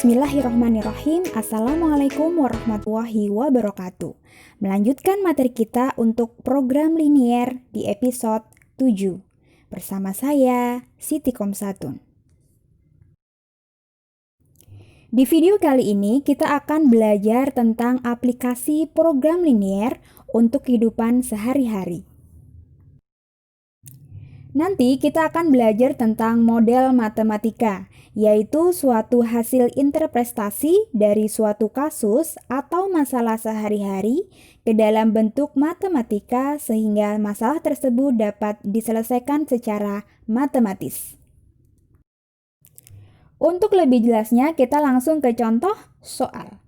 Bismillahirrahmanirrahim. Assalamualaikum warahmatullahi wabarakatuh. Melanjutkan materi kita untuk program linier di episode 7. Bersama saya, Siti Komsatun. Di video kali ini kita akan belajar tentang aplikasi program linier untuk kehidupan sehari-hari. Nanti kita akan belajar tentang model matematika, yaitu suatu hasil interpretasi dari suatu kasus atau masalah sehari-hari ke dalam bentuk matematika sehingga masalah tersebut dapat diselesaikan secara matematis. Untuk lebih jelasnya, kita langsung ke contoh soal.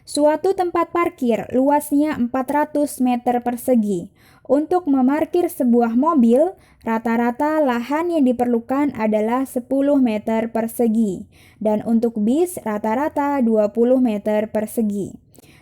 Suatu tempat parkir luasnya 400 meter persegi. Untuk memarkir sebuah mobil, rata-rata lahan yang diperlukan adalah 10 meter persegi. Dan untuk bis, rata-rata 20 meter persegi.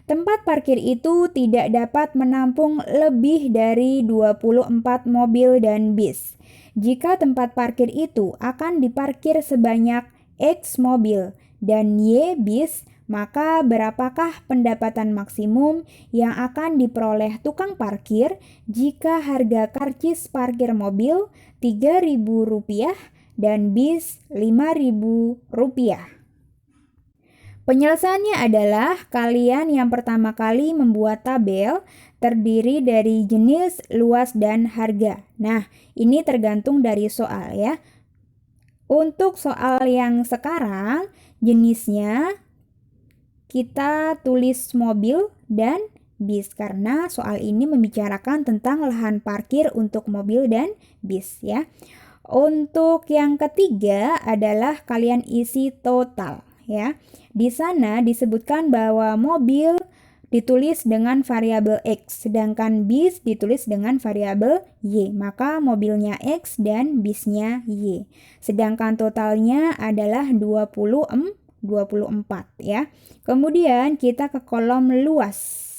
Tempat parkir itu tidak dapat menampung lebih dari 24 mobil dan bis. Jika tempat parkir itu akan diparkir sebanyak X mobil dan Y bis, maka berapakah pendapatan maksimum yang akan diperoleh tukang parkir jika harga karcis parkir mobil Rp3.000 dan bis Rp5.000? Penyelesaiannya adalah kalian yang pertama kali membuat tabel terdiri dari jenis, luas, dan harga. Nah, ini tergantung dari soal ya. Untuk soal yang sekarang, jenisnya kita tulis mobil dan bis karena soal ini membicarakan tentang lahan parkir untuk mobil dan bis ya. Untuk yang ketiga adalah kalian isi total ya. Di sana disebutkan bahwa mobil ditulis dengan variabel X, sedangkan bis ditulis dengan variabel Y. Maka mobilnya X dan bisnya Y. Sedangkan totalnya adalah 24 ya. Kemudian kita ke kolom luas.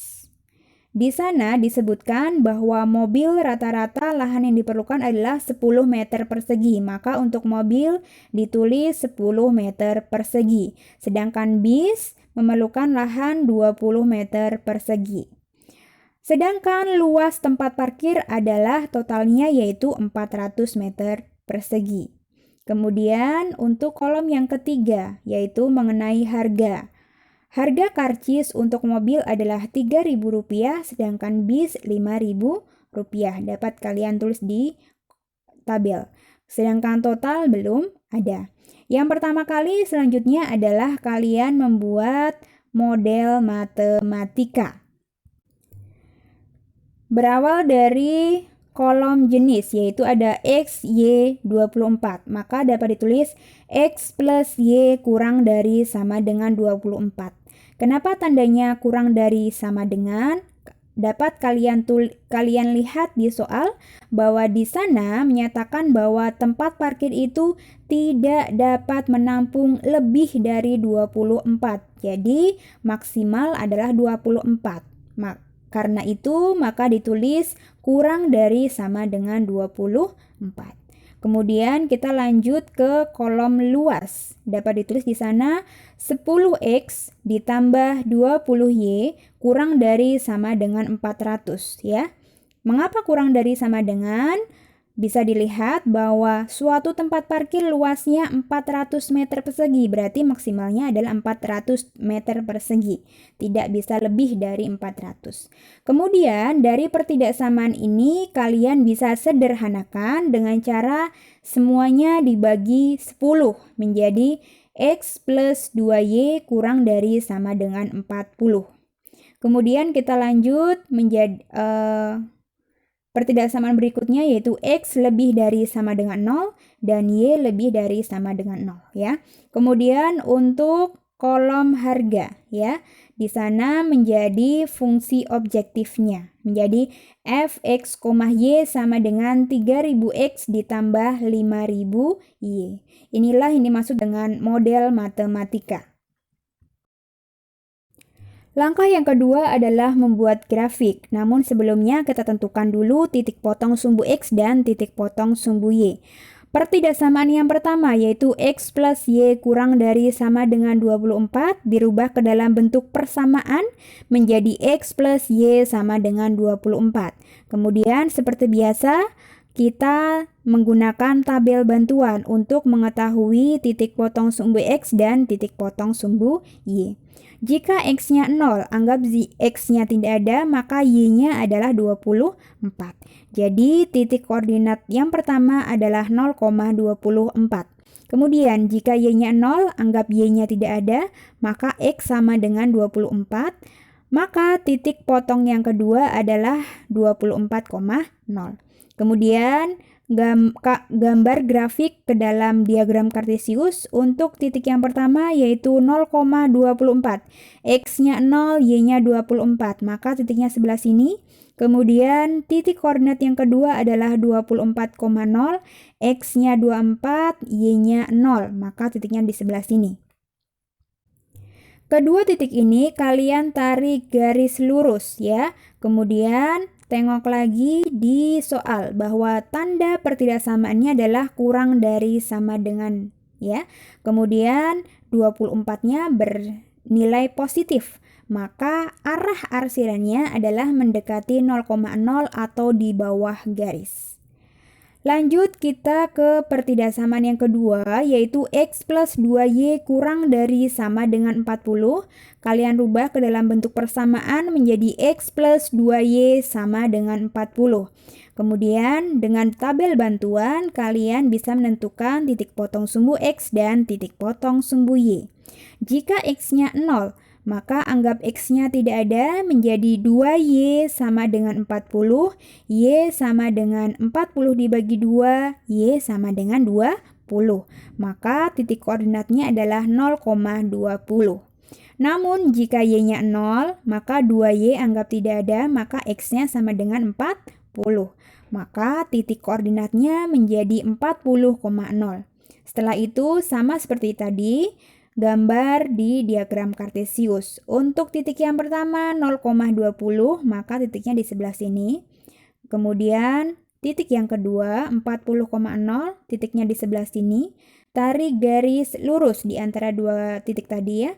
Di sana disebutkan bahwa mobil rata-rata lahan yang diperlukan adalah 10 meter persegi. Maka untuk mobil ditulis 10 meter persegi. Sedangkan bis memerlukan lahan 20 meter persegi. Sedangkan luas tempat parkir adalah totalnya yaitu 400 meter persegi. Kemudian untuk kolom yang ketiga yaitu mengenai harga. Harga karcis untuk mobil adalah Rp3.000 sedangkan bis Rp5.000. Dapat kalian tulis di tabel. Sedangkan total belum ada. Yang pertama kali selanjutnya adalah kalian membuat model matematika. Berawal dari kolom jenis yaitu ada X, Y, 24. Maka dapat ditulis X plus Y kurang dari sama dengan 24. Kenapa tandanya kurang dari sama dengan? Dapat kalian lihat di soal bahwa di sana menyatakan bahwa tempat parkir itu tidak dapat menampung lebih dari 24. Jadi maksimal adalah 24. Karena itu maka ditulis kurang dari sama dengan 24. Kemudian kita lanjut ke kolom luas. Dapat ditulis di sana 10X ditambah 20Y kurang dari sama dengan 400 ya. Mengapa kurang dari sama dengan? Bisa dilihat bahwa suatu tempat parkir luasnya 400 meter persegi, berarti maksimalnya adalah 400 meter persegi. Tidak bisa lebih dari 400. Kemudian dari pertidaksamaan ini kalian bisa sederhanakan dengan cara semuanya dibagi 10 menjadi X plus 2Y kurang dari sama dengan 40. Kemudian kita lanjut menjadi pertidaksamaan berikutnya yaitu X lebih dari sama dengan 0 dan Y lebih dari sama dengan 0 ya. Kemudian untuk kolom harga ya. Di sana menjadi fungsi objektifnya. Menjadi Fx, Y sama dengan 3000X ditambah 5000Y. Inilah yang dimaksud dengan model matematika. Langkah yang kedua adalah membuat grafik. Namun sebelumnya kita tentukan dulu titik potong sumbu X dan titik potong sumbu Y. Pertidaksamaan yang pertama yaitu X plus Y kurang dari sama dengan 24 dirubah ke dalam bentuk persamaan menjadi X plus Y sama dengan 24. Kemudian seperti biasa kita menggunakan tabel bantuan untuk mengetahui titik potong sumbu X dan titik potong sumbu Y. Jika X-nya 0, anggap X-nya tidak ada, maka Y-nya adalah 24. Jadi, titik koordinat yang pertama adalah 0,24. Kemudian, jika Y-nya 0, anggap Y-nya tidak ada, maka X sama dengan 24. Maka, titik potong yang kedua adalah 24,0. Kemudian, gambar grafik ke dalam diagram Kartesius untuk titik yang pertama yaitu 0,24. X-nya 0, Y-nya 24, maka titiknya sebelah sini. Kemudian titik koordinat yang kedua adalah 24,0, X-nya 24, Y-nya 0, maka titiknya di sebelah sini. Kedua titik ini kalian tarik garis lurus ya. Kemudian tengok lagi di soal bahwa tanda pertidaksamaannya adalah kurang dari sama dengan ya. Kemudian 24-nya bernilai positif. Maka arah arsirannya adalah mendekati 0,0 atau di bawah garis. Lanjut kita ke pertidaksamaan yang kedua yaitu X plus 2Y kurang dari sama dengan 40. Kalian rubah ke dalam bentuk persamaan menjadi X plus 2Y sama dengan 40. Kemudian dengan tabel bantuan kalian bisa menentukan titik potong sumbu X dan titik potong sumbu Y. Jika X-nya 0, maka anggap X-nya tidak ada menjadi 2Y sama dengan 40, Y sama dengan 40 dibagi 2, Y sama dengan 20. Maka titik koordinatnya adalah 0,20. Namun jika Y-nya 0, maka 2Y anggap tidak ada, maka X-nya sama dengan 40. Maka titik koordinatnya menjadi 40,0. Setelah itu sama seperti tadi, gambar di diagram Kartesius. Untuk titik yang pertama 0,20, maka titiknya di sebelah sini. Kemudian titik yang kedua 40,0, titiknya di sebelah sini. Tarik garis lurus di antara dua titik tadi ya.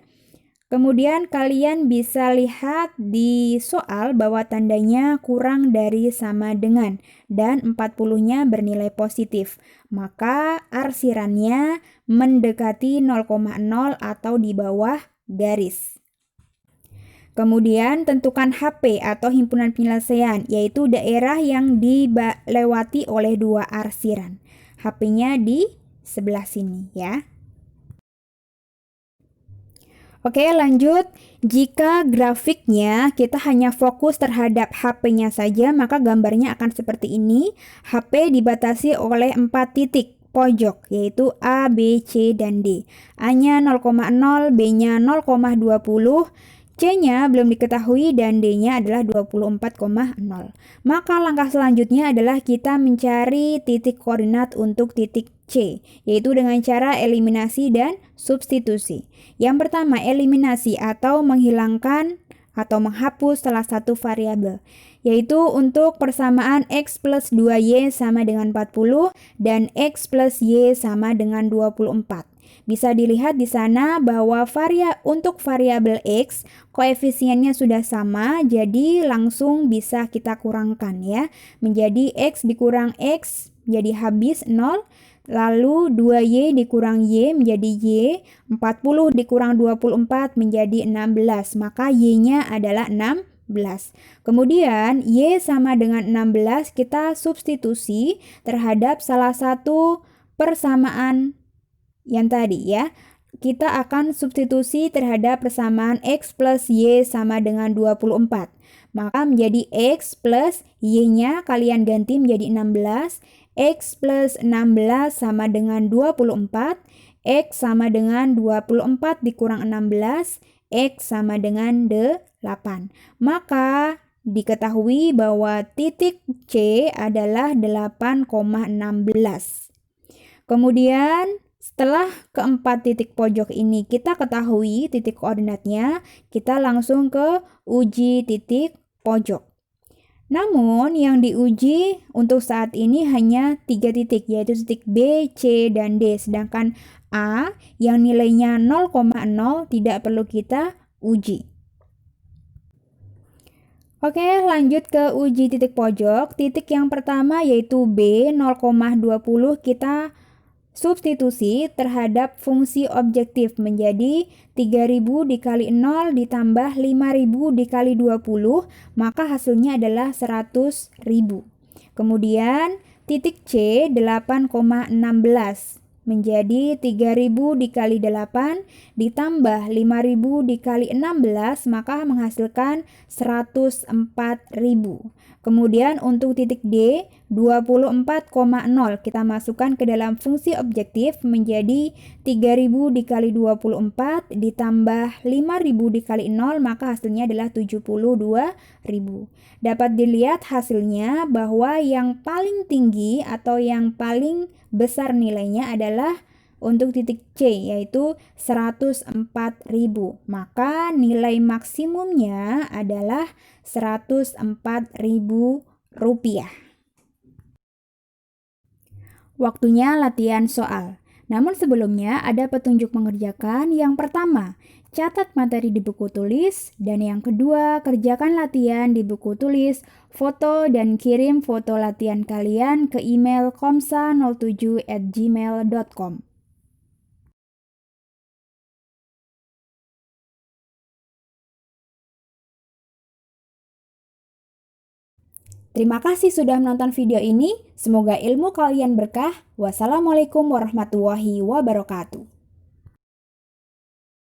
Kemudian kalian bisa lihat di soal bahwa tandanya kurang dari sama dengan dan 40-nya bernilai positif. Maka arsirannya mendekati 0,0 atau di bawah garis. Kemudian tentukan HP atau himpunan penyelesaian, yaitu daerah yang dilewati oleh dua arsiran. HP-nya di sebelah sini ya. Oke, lanjut. Jika grafiknya kita hanya fokus terhadap HP-nya saja, maka gambarnya akan seperti ini. HP dibatasi oleh 4 titik pojok, yaitu A, B, C, dan D. A-nya 0,0, B-nya 0,20, C-nya belum diketahui, dan D-nya adalah 24,0. Maka langkah selanjutnya adalah kita mencari titik koordinat untuk titik C, yaitu dengan cara eliminasi dan substitusi. Yang pertama, eliminasi atau menghilangkan atau menghapus salah satu variabel, yaitu untuk persamaan X plus 2Y sama dengan 40 dan X plus Y sama dengan 24. Bisa dilihat di sana bahwa untuk variabel X, koefisiennya sudah sama, jadi langsung bisa kita kurangkan ya. Menjadi X dikurang X, jadi habis 0. Lalu 2Y dikurang Y menjadi Y, 40 dikurang 24 menjadi 16, maka Y-nya adalah 16. Kemudian Y sama dengan 16 kita substitusi terhadap salah satu persamaan yang tadi ya. Kita akan substitusi terhadap persamaan X plus Y sama dengan 24. Maka menjadi X plus Y-nya kalian ganti menjadi 16. X plus 16 sama dengan 24, X sama dengan 24 dikurang 16, X sama dengan 8. Maka diketahui bahwa titik C adalah 8,16. Kemudian setelah keempat titik pojok ini kita ketahui titik koordinatnya, kita langsung ke uji titik pojok. Namun yang diuji untuk saat ini hanya 3 titik, yaitu titik B, C, dan D. Sedangkan A yang nilainya 0,0 tidak perlu kita uji. Oke, lanjut ke uji titik pojok. Titik yang pertama yaitu B 0,20 kita substitusi terhadap fungsi objektif menjadi 3000 dikali 0 ditambah 5000 dikali 20, maka hasilnya adalah 100.000. Kemudian titik C 8,16 menjadi 3000 dikali 8 ditambah 5000 dikali 16, maka menghasilkan 104.000. Kemudian untuk titik D 24,0 kita masukkan ke dalam fungsi objektif menjadi 3000 dikali 24 ditambah 5000 dikali 0, maka hasilnya adalah 72.000. Dapat dilihat hasilnya bahwa yang paling tinggi atau yang paling besar nilainya adalah untuk titik C, yaitu 104.000. Maka nilai maksimumnya adalah 104.000 rupiah. Waktunya latihan soal. Namun sebelumnya ada petunjuk mengerjakan. Yang pertama, catat materi di buku tulis. Dan yang kedua, kerjakan latihan di buku tulis, foto dan kirim foto latihan kalian ke email komsa07@gmail.com. Terima kasih sudah menonton video ini. Semoga ilmu kalian berkah. Wassalamualaikum warahmatullahi wabarakatuh.